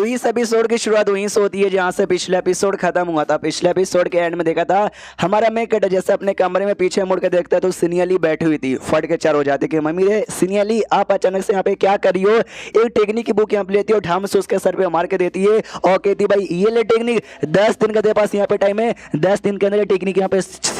तो इस एपिसोड की शुरुआत वहीं से होती है जहां से पिछला एपिसोड खत्म हुआ था। पिछले एपिसोड के एंड में देखा था हमारा मेकट जैसे अपने कमरे में पीछे मुड़ के देखता है तो सिनियली बैठी हुई थी। फट के चार हो जाती कि मम्मी रे सिनियली आप अचानक से यहाँ पे क्या कर रही हो। एक टेक्निक की बुक यहाँ पे लेती है और ढाम से उसके सर पे मार के देती है और कहती भाई ये ले टेक्निक 10 दिन का तेरे पास यहाँ पे टाइम है, 10 दिन के अंदर टेक्निक यहाँ पे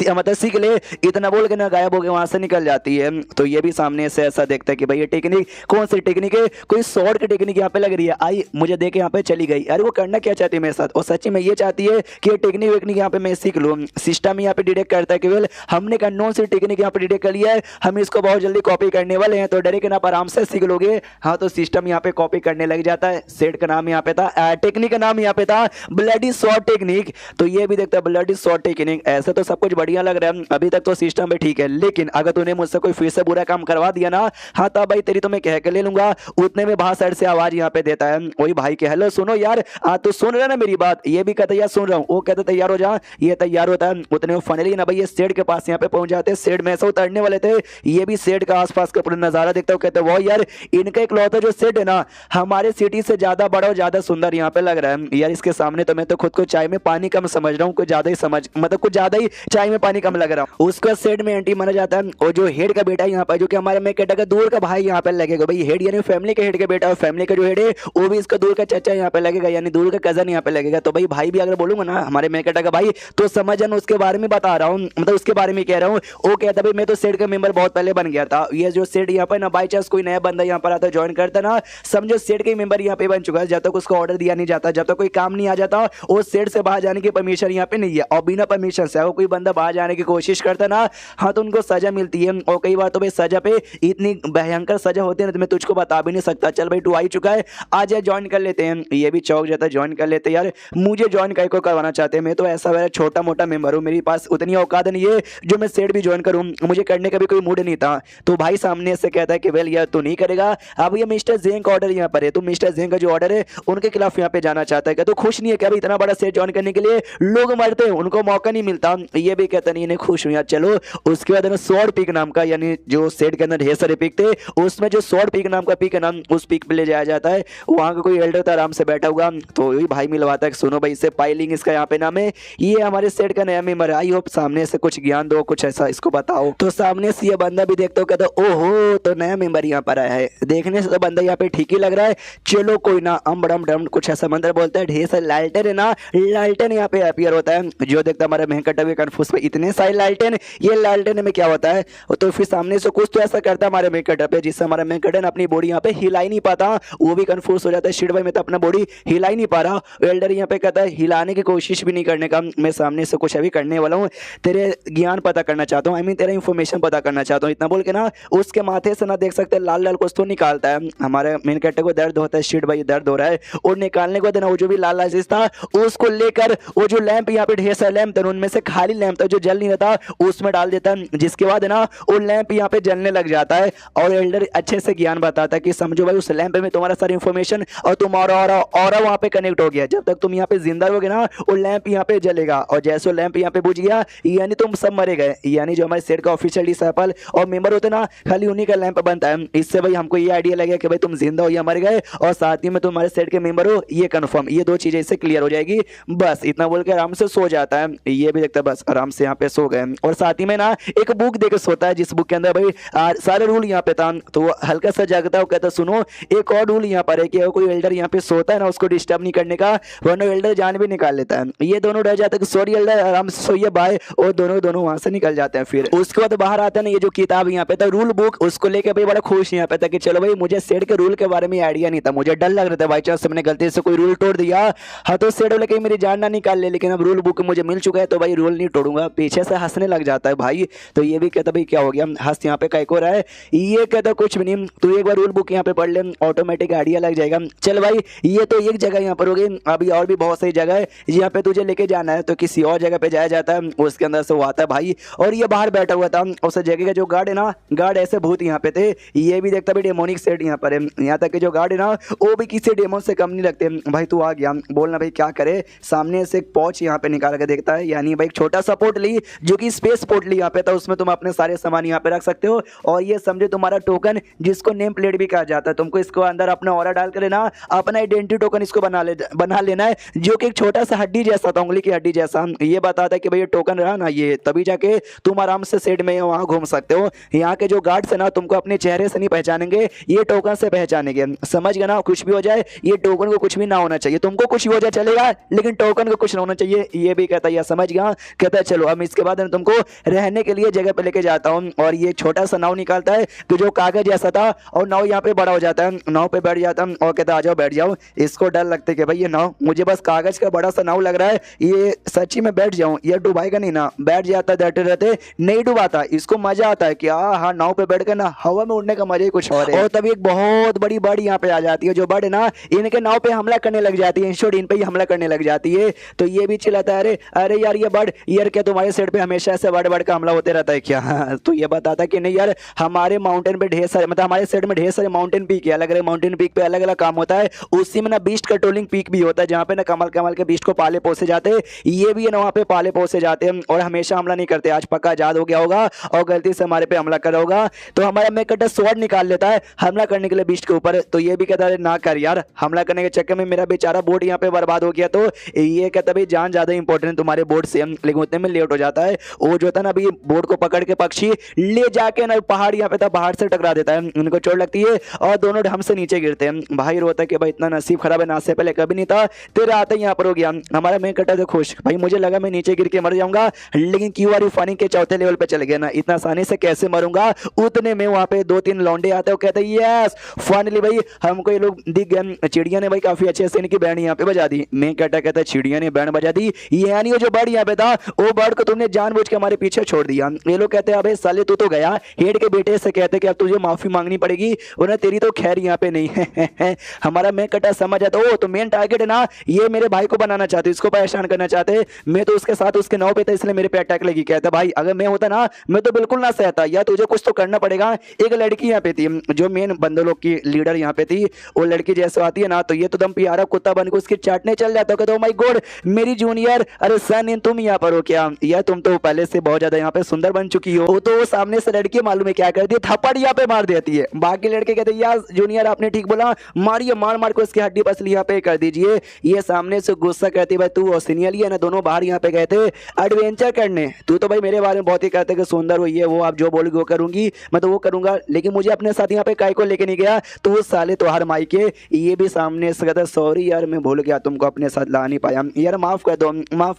मतलब सीख ले। इतना बोल के ना गायब हो गए वहां से निकल जाती है। तो ये भी सामने से ऐसा देखता है कि भाई ये टेक्निक कौन सी टेक्निक है, कोई शॉर्ट की टेक्निक यहाँ पे लग रही है। आई मुझे देख यहाँ पे चली गई। अरे वो करना क्या चाहती है मेरे साथ, और सच्ची में ये चाहती है कि ये टेक्निक वेक्निक यहाँ पे मैं सीख लूँ। सिस्टम यहाँ पे डिटेक्ट करता है कि वेल हमने एक अननोन सी टेक्निक यहाँ पे डिटेक्ट कर लिया है, हम इसको बहुत जल्दी कॉपी करने वाले हैं, तो डरे के ना आप आराम से सीख लोगे। हाँ तो सिस्टम यहाँ पे कॉपी करने लग जाता है। सेट का नाम यहाँ पे था, टेक्निक का नाम यहाँ पे था ब्लडी शॉर्ट टेक्निक। तो ये भी देखता है ब्लडी शॉर्ट टेक्निक। ऐसे तो सब कुछ बढ़िया लग रहा है अभी तक तो सिस्टम भी ठीक है, लेकिन अगर तूने मुझसे कोई फिर से बुरा काम करवा दिया ना, हाँ तब भाई तेरी तो मैं कह के ले लूंगा। उतने में बाहर साइड से आवाज यहाँ पे देता है वही भाई के, हेलो सुनो यार तो सुन रहे ना मेरी बात। ये भी कहता यार सुन रहा हूँ। वो कहता तैयार हो जा। ये तैयार होता है। उतने में फाइनली ना भाई ये शेड के पास यहाँ पे पहुंच जाते हैं। शेड में ऐसा उतरने वाले थे, ये भी शेड का आसपास का पूरा नजारा देखता हूँ। कहते वो यार इनका एक लौता जो शेड है ना हमारे सिटी से ज्यादा बड़ा और ज्यादा सुंदर यहाँ पे लग रहा है यार। इसके सामने तो मैं तो खुद को चाय में पानी कम समझ रहा हूँ, कुछ ज्यादा ही समझ मतलब कुछ ज्यादा ही चाय में पानी कम लग रहा हूँ। उसका शेड में एंटी माना जाता है। और जो हेड का बेटा है यहाँ पर जो कि हमारे में कहता है दूर का भाई यहाँ पे लगेगा भाई। हेड यानी फैमिली के हेड का बेटा और फैमिली का जो हेड है वो भी इसका दूर का चाचा यहाँ पे लगेगा, यानी दूर का कजन यहाँ पे लगेगा। तो भाई भाई भी अगर बोलूंगा ना हमारे मेकटा का भाई तो समझन उसके बारे में बता रहा हूँ, मतलब उसके बारे में कह रहा हूँ। वो कहता भाई मैं तो सेट का मेंबर बहुत पहले बन गया था। ये जो सेट यहाँ पर ना बाई चांस कोई नया बंदा यहाँ पर आता ज्वाइन करता ना, समझो सेट के मेंबर यहाँ पे बन चुका है। जब तक उसको ऑर्डर दिया नहीं जाता, जब तक कोई काम नहीं आ जाता, वो सेट से बाहर जाने की परमिशन यहाँ पे नहीं है। और बिना परमिशन से अगर कोई बंदा बाहर जाने की कोशिश करता ना, हाँ तो उनको सजा मिलती है। और कई बार तो भाई सजा पे इतनी भयंकर सजा होती है ना तो मैं तुझको बता भी नहीं सकता। चल भाई तू आ ही चुका है, आज ज्वाइन कर लेते हैं। ये भी चौक जाता है, ज्वाइन कर लेते हैं। यार मुझे ज्वाइन को करवाना चाहते हैं, मैं तो ऐसा मेरा छोटा मोटा मेंबर हूँ, मेरे पास उतनी औकात नहीं है जो मैं सेट भी ज्वाइन करूँ। मुझे करने का भी कोई मूड नहीं था। तो भाई सामने से कहता है कि वेल यार तू नहीं करेगा। अब ये मिस्टर जेंग का ऑर्डर यहाँ पर है, तो मिस्टर जेंग का जो ऑर्डर है उनके खिलाफ यहाँ पे जाना चाहता है। क्या तो खुश नहीं है क्या भाई इतना बड़ा सेट ज्वाइन करने के लिए लोग मरते हैं, उनको मौका नहीं मिलता। ये भी कहता नहीं खुश हूँ यार चलो। उसके बाद स्वॉर्ड पीक नाम का, यानी जो सेट के अंदर ढेर सारे पीक थे उसमें जो स्वॉर्ड पीक नाम का पीक है ना, उस पीक पे ले जाया जाता है। वहां का कोई एल्डर था आराम से बैठा हुआ, तो वही भाई मिलवाता है सुनो भाई इससे पाइलिंग इसका यहाँ पे नाम है, ये हमारे सेट का नया मेंबर है, आई होप सामने से कुछ ज्ञान दो, कुछ ऐसा इसको बताओ। तो सामने से ये बंदा भी देखता हो कहता ओहो तो नया मेंबर यहाँ पर आया है। देखने से तो बंदा यहाँ पे ठीक ही लग रहा है, चलो कोई ना अम्बड़म डम कुछ ऐसा मंत्र बोलता है। ढेर सारे लालटेन है ना, लालटेन यहाँ पे अपीयर होता है। जो देखता हमारा महकटा भी कन्फ्यूज, इतने सारे लालटेन, ये लालटेन में क्या होता है। तो फिर सामने से कुछ तो ऐसा करता है हमारे महकटा पे जिससे हमारा महकटन अपनी बॉडी यहाँ पे हिला ही नहीं पाता। वो भी कंफ्यूज हो जाता है, शिट भाई मैं तो अपना बॉडी हिला ही नहीं पा रहा। एल्डर यहाँ पे कहता है हिलाने की कोशिश भी नहीं करने का, मैं सामने से कुछ अभी करने वाला हूँ, तेरे ज्ञान पता करना चाहता हूँ, आई मीन तेरा इन्फॉर्मेशन पता करना चाहता हूँ। इतना बोल के ना उसके माथे से ना देख सकते लाल लाल कुछ तो निकालता है। हमारे मेन कैरेक्टर को दर्द होता है, शिट भाई दर्द हो रहा है। और निकालने को देना वो जो भी लाल लाल चीज था उसको लेकर वो जो लैंप यहाँ पे ढेर सारा लैंप था उनमें से खाली लैंप था जो जल नहीं रहा था उसमें डाल देता है, जिसके बाद ना वो लैंप यहाँ पे जलने लग जाता है। और एल्डर अच्छे से ज्ञान बताता है कि समझो भाई उस लैंप में तुम्हारा सारी इंफॉर्मेशन और तुम्हारा और वहां पे कनेक्ट हो गया। जब तक तुम यहाँ पे जिंदा रहोगे ना वो लैंप यहाँ पे जलेगा, और जैसे वो लैंप यहाँ पे बुझ गया यानी तुम सब मरे गए। यानी जो हमारे सेट का ऑफिशियल डिसेबल और मेंबर होते ना खाली उन्हीं का लैंप बनता है। इससे भाई हमको ये आइडिया लगे कि भाई तुम जिंदा हो या मर गए, और साथ ही में तुम्हारे सेट के मेंबर हो ये कंफर्म, ये दो चीजें इससे क्लियर हो जाएगी। बस इतना बोल के आराम से सो जाता है। ये भी देखता है बस आराम से यहाँ पे सो गए। और साथ ही में ना एक बुक देकर सोता है जिस बुक के अंदर भाई सारे रूल यहाँ पे था। तो वो हल्का सा जागता है, कहता सुनो एक और रूल यहाँ पर है कि अगर कोई एल्डर यहाँ पे सोता है ना उसको डिस्टर्ब नहीं करने का, वरना एल्डर जान भी निकाल लेता है। ये दोनों डर जाते हैं सॉरी एल्डर आराम से सोइए बाय, और दोनों वहां से निकल जाते हैं। फिर उसके बाद बाहर आता है ना ये जो किताब यहाँ पे था रूल बुक, उसको लेकर भाई बड़ा खुश यहाँ पे था कि चलो भाई मुझे सेट के रूल के बारे में आइडिया नहीं था, मुझे डर लग रहा था बाई चांस मैंने गलती से कोई रूल तोड़ दिया, हाँ तो सेट वाले कहीं मेरी जान ना निकाल ले। लेकिन अब रूल बुक मुझे मिल चुका है तो भाई रूल नहीं तोड़ूंगा। पीछे से हंसने लग जाता है भाई। तो ये भी कहता भाई क्या हो गया, हंस यहाँ पे कह को रहा है। ये कहता कुछ भी नहीं, तू एक बार रूल बुक यहाँ पे पढ़ ले ऑटोमेटिक आइडिया लग जाएगा। चल भाई ये तो एक जगह यहाँ पर होगी, अभी और भी बहुत सारी जगह है यहाँ पे तुझे लेके जाना है। तो किसी और जगह पे जाया जाता है, उसके अंदर से वो आता है भाई, और ये बाहर बैठा हुआ था। उस जगह का जो गार्ड है ना, गार्ड ऐसे भूत यहाँ पे थे। ये भी देखता भाई डेमोनिक सेट यहाँ पर है, यहाँ तक कि जो गार्ड है ना वो भी किसी डेमोन से कम नहीं लगते। भाई तू आ गया, बोलना भाई क्या करे। सामने से एक पॉच यहाँ पे निकाल के देखता है, यानी भाई छोटा सा पोटली जो कि स्पेस पोटली यहाँ पे था, उसमें तुम अपने सारे सामान यहाँ पे रख सकते हो। और ये समझो तुम्हारा टोकन जिसको नेम प्लेट भी कहा जाता है, तुमको इसको अंदर अपना ऑरा डाल कर ना अपना आइडेंटिटी टोकन इसको बना लेना है, जो कि एक छोटा सा हड्डी जैसा था, उंगली की हड्डी जैसा। ये बताता है कि भाई ये टोकन रहा ना, ये तभी जाके तुम आराम से सेट में वहां घूम सकते हो। यहाँ के जो गार्ड्स है ना तुमको अपने चेहरे से नहीं पहचानेंगे, ये टोकन से पहचानेंगे, समझ गए ना। कुछ भी हो जाए ये टोकन को कुछ भी ना होना चाहिए, तुमको कुछ भी हो जाए चलेगा, लेकिन टोकन को कुछ ना होना चाहिए। ये भी कहता है, ये समझ गया। कहता है चलो अब इसके बाद मैं तुमको रहने के लिए जगह पे लेके जाता हूँ। और ये छोटा सा नाव निकालता है कि जो कागज जैसा था, और नाव यहाँ पे बड़ा हो जाता है, नाव पे बैठ जाता है और कहता है आ जाओ बैठ जाओ। इसको डर लगता है कि भाई ये नाव मुझे बस कागज का बड़ा सा नाव लग रहा है, ये सच्ची में बैठ जाऊं, ये डुबाएगा नहीं ना। बैठ जाता रहते रहते नहीं डुबाता, इसको मजा आता है कि हाँ नाव पे बैठ कर ना हवा में उड़ने का मजा ही कुछ और है। और तभी एक बहुत बड़ी बर्ड यहाँ पे आ जाती है, जो बर्ड ना इनके नाव पे हमला करने लग जाती है, इंश्योर इन पे ही हमला करने लग जाती है। तो ये भी चिल्लाता है अरे अरे यार ये बर्ड, यार क्या तुम्हारे साइड पे हमेशा ऐसे बर्ड का हमला होते रहता है क्या? तो ये बताता कि नहीं यार, हमारे माउंटेन पे ढेर सारे, मतलब हमारे साइड में ढेर सारे माउंटेन पीक है, अलग अलग माउंटेन पीक पे अलग अलग काम होता है। उसी में ना बीस्ट कंट्रोलिंग पीक भी होता है, जहाँ पे ना कमल कमल के बीस्ट को पाले पोसे जाते हैं। ये भी है ना वहाँ पे पाले पोसे जाते हैं और हमेशा हमला नहीं करते। आज पक्का याद हो गया होगा और गलती से हमारे पे हमला करा होगा। तो हमारा मेकटर स्वॉर्ड निकाल लेता है हमला करने के लिए बीस्ट के ऊपर। तो ये भी कहता है ना कर यार, हमला करने के चक्कर में मेरा बेचारा बोर्ड यहाँ पे बर्बाद हो गया। तो ये कहता भाई जान ज्यादा इंपॉर्टेंट तुम्हारे बोर्ड से, लेकिन उतने में लेट हो जाता है। वो जो था ना अभी बोर्ड को पकड़ के पक्षी ले जाके ना पहाड़ यहाँ पे था, पहाड़ से टकरा देता है, उनको चोट लगती है और दोनों ढम से नीचे गिरते हैं। भाई रोता है कि भाई इतना नसीब खराब है, ना से पहले कभी नहीं था, तेरा आते यहाँ पर हो गया। हमारा मेन कटर से खुश, भाई मुझे लगा मैं नीचे गिर के मर जाऊंगा, लेकिन क्यू आर फनी के चौथे लेवल पे चले गया ना, इतना आसानी से कैसे मरूंगा। उतने में वहां पे 2-3 लौंडे आते हैं, कहते हैं यस फाइनली भाई हमको ये लोग दिख गए। चिड़िया ने भाई काफी अच्छे से इनकी बैंड यहाँ पे बजा दी। मैं कहता है चिड़िया ने बैंड बजा दी, यानी वो जो बर्ड यहाँ पे था वो बर्ड को तुमने जानबूझ के हमारे पीछे छोड़ दिया। ये लोग कहते हैं अबे साले तू तो गया। हेड के बेटे से कहते कि अब तुझे माफी मांगनी पड़ेगी, उन्हें तेरी तो खैर यहाँ पे नहीं है। हमारा मैं कटा समझ आता ओ तो मेन टारगेट है ना, ये मेरे भाई को बनाना चाहते, इसको परेशान करना चाहते। मैं तो उसके साथ उसके नाव पे था, इसलिए मेरे पे अटैक लगी। कहता भाई अगर मैं होता ना मैं तो बिल्कुल ना सहता, या तुझे कुछ तो करना पड़ेगा। एक लड़की यहाँ पे थी जो मेन बंदे लोग की लीडर यहाँ पे थी, वो लड़की जैसे आती है ना तो ये तो दम प्यारा कुत्ता बन के उसकी चाटने चल जाता। कहता माय गॉड मेरी जूनियर, अरे सन तुम यहाँ पर हो क्या? यार तुम तो पहले से बहुत ज्यादा यहाँ पे सुंदर बन चुकी हो। तो वो सामने से लड़की मालूम है क्या करती है, थप्पड़ यहाँ पे मार देती है। बाकी लड़के कहते यार जूनियर आपने ठीक बोला, मारिए, मार मार को इसकी हड्डी पसली यहाँ पे कर दीजिए। ये सामने से गुस्सा करती भाई तू और सीनियर है ना दोनों बाहर यहाँ पे गए थे एडवेंचर करने, तू तो भाई मेरे बारे में बहुत ही कहते कि सुंदर हो, ये वो आप जो बोलोगे वो करूंगी, मैं तो वो करूंगा, लेकिन मुझे अपने साथ यहाँ पे काय को लेके नहीं गया। तो वो साले तो हर माई के ये भी सामने से कहता सॉरी यार मैं भूल गया, तुमको अपने साथ ला नहीं पाया, यार माफ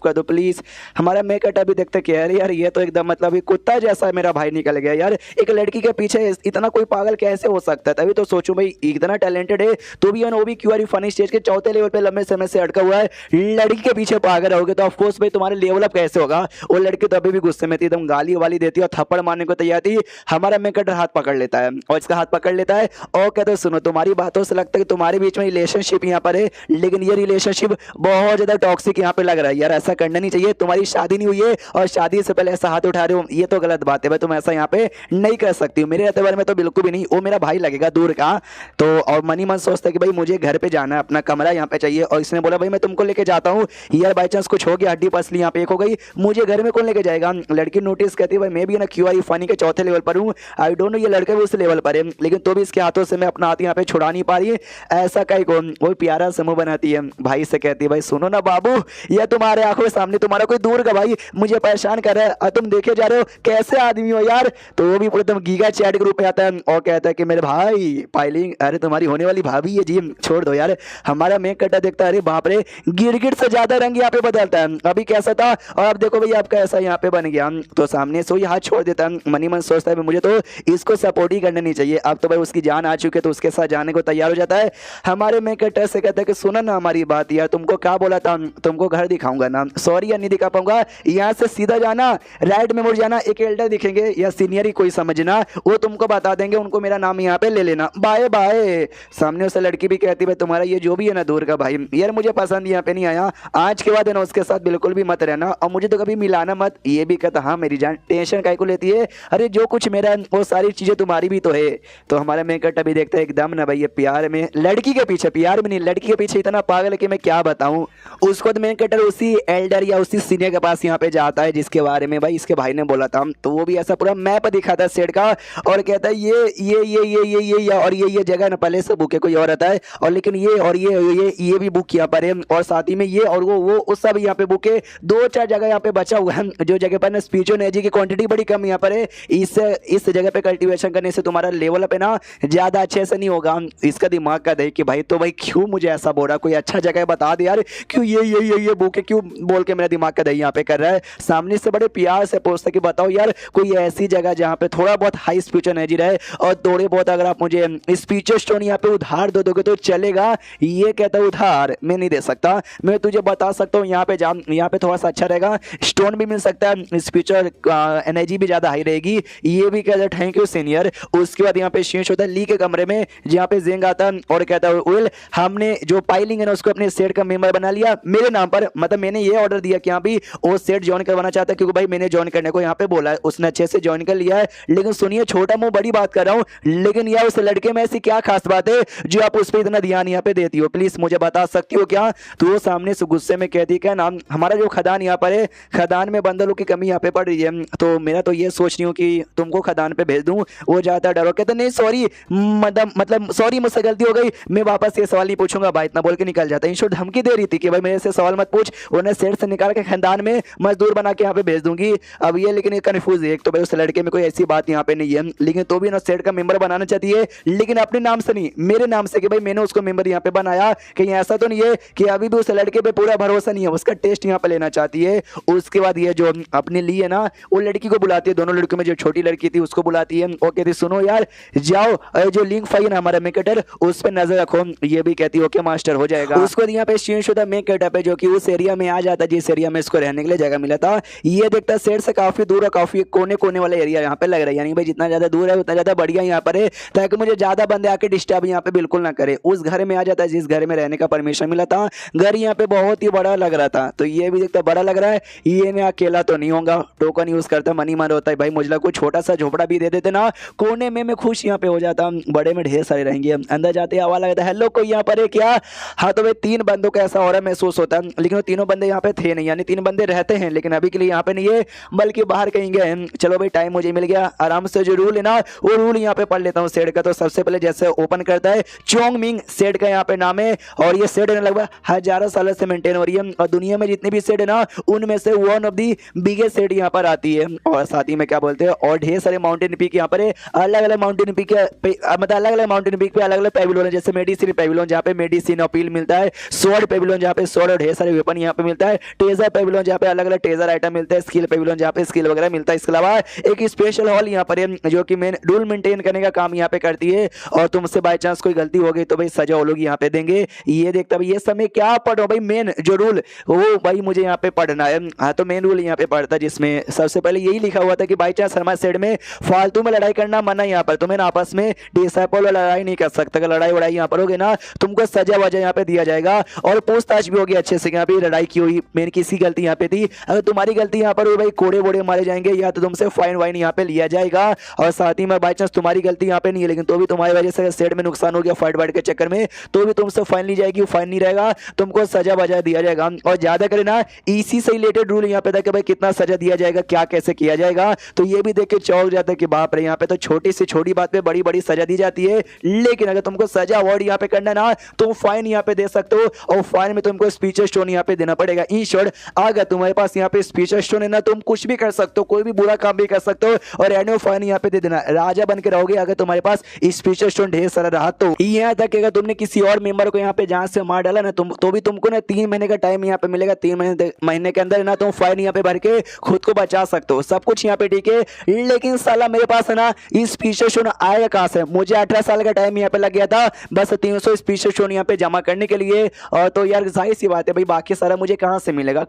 कर दो प्लीज। हमारा मेकअप अभी देखते कह रहे यार ये तो एकदम मतलब कुत्ता जैसा मेरा भाई निकल गया यार, एक लड़की के पीछे इतना कोई पागल कैसे हो सकता है। तभी तो सोचूं भाई इतना टैलेंटेड है तो भी वो भी क्यूआर फनी स्टेज के चौथे लेवल पे लंबे समय से अटका हुआ है, लड़की के पीछे पागल होगे तो ऑफकोर्स भाई तुम्हारे लेवल अप कैसे होगा। वो लड़की तो अभी भी गुस्से में थी, एकदम गाली वाली देती और थप्पड़ मारने को तैयार थी। हमारा मेकटर हाथ पकड़ लेता है और इसका हाथ पकड़ लेता है और कहते हैं सुनो तुम्हारी बातों से लगता है कि तुम्हारे बीच में रिलेशनशिप यहाँ पर है, लेकिन ये रिलेशनशिप बहुत ज्यादा टॉक्सिक यहाँ पे लग रहा है यार, ऐसा करना नहीं चाहिए, तुम्हारी शादी नहीं हुई है और शादी से पहले ऐसा हाथ उठा रहे हो, ये तो गलत बात है भाई, तुम ऐसा यहाँ पे नहीं कर सकती हो। मेरे एतबार में तो बिल्कुल भी नहीं, वो मेरा भाई लगेगा दूर का। तो और मनी मन सोचता है कि भाई मुझे घर पे जाना है, अपना कमरा यहाँ पे चाहिए, और इसने बोला भाई मैं तुमको लेके जाता हूँ, यार बाई चांस कुछ हो गया हड्डी पसली यहाँ पे एक हो गई, मुझे घर में कौन लेके जाएगा। लड़की नोटिस करती है भाई मैं भी ना क्यूआर फनी के चौथे लेवल पर हूँ, आई डोंट नो ये लड़का भी उस लेवल पर है, लेकिन तो भी इसके हाथों से मैं अपना हाथ यहाँ पे छुड़ा नहीं पा रही, ऐसा कहीं को वो प्यारा समूह बनाती है। भाई से कहती है भाई सुनो ना बाबू, यह तुम्हारे आंखों के सामने तुम्हारा कोई दूर का भाई मुझे परेशान कर रहा है और तुम देखे जा रहे हो कैसे आदमी हो यार। तो वो भी पूरे तुम गीगा चैट के रूप में आता है और कहता है कि मेरे भाई पाइलिंग, अरे तुम्हारी होने वाली भाभी है जी, छोड़ दो यार। हमारा मेक कटा देखता है अरे बाप रे गिरगिट से ज्यादा रंग यहाँ पे बदलता है, अभी कैसा था और अब देखो भाई आप कैसा यहाँ पे बन गया। तो सामने से वो हाथ छोड़ देता है, मनी मन सोचता है मुझे तो इसको सपोर्ट ही करना नहीं चाहिए, अब तो भाई उसकी जान आ चुकी है तो उसके साथ जाने को तैयार हो जाता है। हमारे मेक कटर से कहता है कि सुना ना हमारी बात यार, तुमको क्या बोला था, तुमको घर दिखाऊंगा ना, सॉरी यार नहीं दिखा पाऊंगा, यहाँ से सीधा जाना राइट में मुड़ जाना, एक एल्डर दिखेंगे या सीनियर ही कोई समझना, वो तुमको बता देंगे, उनको मेरा नाम यहाँ पे ले लेना, बाय बाय। सामने उसे लड़की भी कहती है तुम्हारा ये जो भी है ना दूर का भाई यार मुझे पसंद यहाँ पे नहीं आया, आज के बाद है ना उसके साथ बिल्कुल भी मत रहना और मुझे तो कभी मिलाना मत। ये भी कहता हाँ मेरी जान टेंशन काय को लेती है, अरे जो कुछ मेरा वो सारी चीजें तुम्हारी भी तो है। तो हमारा मेकट अभी देखता है एकदम ना भाई ये प्यार में लड़की के पीछे, प्यार में नहीं लड़की के पीछे इतना पागल है कि मैं क्या बताऊं। उसको तो मेकटर उसी एल्डर या उसी सीनियर के पास यहाँ पे जाता है जिसके बारे में भाई इसके भाई ने बोला था, तो वो भी ऐसा पूरा मैप दिखाता है सेट का और कहता है ये और ये जगह ना पहले से बुके कोई और रहता है और लेकिन ये और ये भी बुक यहाँ पर है, और साथ ही में ये और वो उस सब यहाँ पे बुक है। 2-4 जगह यहाँ पे बचा हुआ है जो जगह पर ना स्पीच एनर्जी की क्वांटिटी बड़ी कम यहाँ पर है। इस जगह पे कल्टीवेशन करने से तुम्हारा लेवल अप है ना ज्यादा अच्छे से नहीं होगा। इसका दिमाग का देख कि भाई तो भाई क्यों मुझे ऐसा बोल रहा, कोई अच्छा जगह बता दे यार, क्यों ये बुक है, क्यों बोल के मेरा दिमाग का दही यहाँ पे कर रहा है। सामने से बड़े प्यार से पूछता कि बताओ यार कोई ऐसी जगह जहाँ पे थोड़ा बहुत हाई स्पीच एनर्जी रहे और थोड़े बहुत अगर आप मुझे स्पीच स्टोन यहाँ पे उधार दे दोगे तो चलेगा। ये कहता है उधार मैं नहीं दे सकता, मैं तुझे बता सकता हूँ यहाँ पे यहाँ पे थोड़ा सा अच्छा रहेगा, स्टोन भी मिल सकता है, स्पीचर एनर्जी भी ज्यादा हाई रहेगी। ये भी कहता है थैंक यू सीनियर। उसके बाद यहाँ पे शीश होता है ली के कमरे में जहाँ पे जेंग आता है और कहता है विल हमने जो पाइलिंग है ना उसको अपने सेट का मेंबर बना लिया मेरे नाम पर, मतलब मैंने ये ऑर्डर दिया कि यहाँ भी वो सेट ज्वाइन करवाना चाहता है क्योंकि भाई मैंने ज्वाइन करने को यहाँ पे बोला है, उसने अच्छे से ज्वाइन कर लिया है। लेकिन सुनिए छोटा मुंह बड़ी बात कर रहा हूँ, लेकिन यार उस लड़के में ऐसी क्या खास बात है जो आप उस पर इतना ध्यान यहाँ पे देती हो, प्लीज मुझे बता सकती हो क्या। तो वो सामने से गुस्से में कहती है क्या नाम हमारा जो खदान यहाँ पर है, खदान में बंदरों की कमी यहाँ पे पड़ रही है, तो मेरा तो ये सोच रही हूँ कि तुमको खदान पे भेज दूं। वो जाता डरो कहता नहीं सॉरी मतलब सॉरी मुझसे गलती हो गई, मैं वापस ये सवाल नहीं पूछूंगा भाई, इतना बोल के निकल जाता है। इंशो धमकी दे रही थी कि भाई मेरे से सवाल मत पूछ, उन्हें सेठ से निकाल के खानदान में मजदूर बना के यहाँ पे भेज दूंगी। अब ये लेकिन कंफ्यूज है, एक तो भाई उस लड़के में कोई ऐसी बात यहाँ पे नहीं है, लेकिन तो भी ना सेठ का मेंबर बनाना चाहती है लेकिन अपने नाम से नहीं मेरे नाम से कि भाई मैंने उसको मेंबर यहाँ पे बनाया। कहीं ऐसा तो नहीं है कि अभी भी उस लड़के पे पूरा भरोसा नहीं है, उसका टेस्ट यहाँ पे लेना चाहती है। उसके बाद ये जो अपने लिए ना वो लड़की को बुलाती है, दोनों लड़कियों में जो छोटी लड़की थी उसको बुलाती है और कहती सुनो यार जाओ जो लिंक फाइल है हमारा मेकेटर उस पर नजर रखो। ये भी कहती ओके मास्टर हो जाएगा। उसको यहाँ पे चेंज होता मेकेटर पे जो कि उस एरिया में आ जाता जिस एरिया में इसको रहने के लिए जगह मिला था। ये देखता सेट से काफी दूर और काफी कोने कोने वाला एरिया यहाँ पे लग रहा है, यानी भाई जितना ज्यादा दूर है उतना ज्यादा बढ़िया यहाँ पर है ताकि मुझे ज्यादा बंदे आके डिस्टर्ब यहाँ पे बिल्कुल ना करे। उस घर में आ जाता है जिस घर में रहने का परमिशन मिला था, घर यहाँ पे बहुत ही बड़ा लग रहा था। तो ये भी देखता बड़ा लग रहा है, ये मैं अकेला तो नहीं होगा, टोकन यूज करता मनी मन होता है भाई मुझे कोई छोटा सा झोपड़ा भी दे देते ना कोने में मैं खुश यहाँ पे हो जाता, बड़े में ढेर सारे रहेंगे। अंदर जाते आवाज लगता है हेलो कोई यहाँ पर है क्या। हाँ तो भाई 3 बंदों का ऐसा हो रहा महसूस होता है, लेकिन वो तीनों बंदे यहाँ पे थे नहीं, यानी 3 बंदे रहते हैं लेकिन अभी के लिए यहाँ पे नहीं है बल्कि बाहर कहीं गए। चलो भाई टाइम मुझे मिल गया, आराम से जो रूल है ना वो रूल यहाँ पे पढ़ लेता हूँ सेट का। तो सबसे पहले जैसे ओपन करता है चोंग मिंग सेट का यहाँ पे नाम है और ये सेट लगभग हजारों सालों से मेंटेन हो रही है और दुनिया में जितने भी सेट है ना उनमें से one of the biggest set यहाँ पर आती है। और साथ ही में क्या बोलते हैं और ढेर सारे माउंटेन पीक यहाँ पर है, अलग अलग माउंटेन पीक मतलब अलग अलग माउंटेन पीक पे अलग अलग पेविलियन है, जैसे मेडिसिन पेविलियन जहाँ पे मेडिसिन और पील मिलता है, स्वॉर्ड पेविलियन जहाँ पे स्वॉर्ड और ढेर सारे वेपन यहाँ पे मिलता है, टेजर पेविलियन जहाँ पे अलग अलग टेजर आइटम मिलता है, स्किल पेविलियन जहाँ पे स्किल वगैरह मिलता है। इसके अलावा एक स्पेशल हॉल यहाँ पर है जो कि मेन रूल मेंटेन करने का काम यहाँ पे करती है और तुमसे बाय चांस कोई गलती हो गई तो भाई सजा वो लोग यहाँ पे देंगे। ये देखता भाई ये समय क्या पढ़ो भाई मेन जो रूल वो भाई मुझे यहाँ पे पढ़ना है। हाँ तो मेन रूल यहाँ पे पढ़ता जिसमें सबसे पहले यही लिखा हुआ था कि बाई चांस हमारे सेट में फालतू में लड़ाई करना मना, यहाँ पर तुम्हें आपस में डिसाइपल लड़ाई नहीं कर सकते, अगर लड़ाई वड़ाई यहाँ पर होगी ना तुमको सजा वजह यहाँ पे दिया जाएगा और पूछताछ भी होगी अच्छे से यहाँ पे लड़ाई की हुई मेन किसी गलती यहाँ पे थी, अगर तुम्हारी गलती यहाँ पर हुई भाई कोड़े वोड़े मारे जाएंगे या तो तुमसे फाइन वाइन यहाँ पे लिया जाएगा। और साथ ही में बाई चांस तुम्हारी गलती यहाँ पे नहीं है लेकिन तो भी तुम्हारी वजह से सेट में नुकसान हो गया फाइट वाइट के चक्कर में तो भी तुमसे फाइन ली जाएगी, फाइन नहीं रहेगा तुमको सजा वजह दिया जाएगा। और ज्यादा करे ना इसी से रिलेटेड रूल यहाँ पे था कि भाई कितना सजा दिया जाएगा क्या कैसे किया जाएगा, तो ये भी देख के चौंक जाता है कि बाप रे यहाँ पे तो छोटी से छोटी बात पे बड़ी बड़ी सजा दी जाती है, लेकिन अगर तुमको सजा अवॉर्ड यहाँ पे करना ना तुम फाइन यहाँ पे दे सकते हो और फाइन में तुमको स्पीच स्टोन यहाँ पे देना पड़ेगा। इन शॉर्ट अगर तुम्हारे पास यहाँ पे स्पीच स्टोन है ना तुम कुछ भी कर सकते हो, कोई भी बुरा काम भी कर सकते हो और एनुअल फाइन यहाँ पे दे देना, राजा बन के रहोगे अगर तुम्हारे पास स्पीच स्टोन ढेर सारा रहा। तो यहाँ तक अगर तुमने किसी और मेंबर को यहाँ पे जहां से मार डाला ना तो भी तुमको ना 3 महीने का टाइम यहाँ पे मिलेगा, 3 महीने के अंदर ना तुम फाइन यहाँ पे भर के खुद को बचा सकते हो, सब कुछ यहाँ पे ठीक है। लेकिन साला मेरे पास है ना स्पीच स्टोन आएगा कहां से, मुझे 18 साल का टाइम यहाँ पे लग गया था बस 300 स्पीच स्टोन यहाँ पे जमा करने के लिए। और तो यार जाहिर सी बात है भाई बाकी सारा मुझे कहां से मिलेगा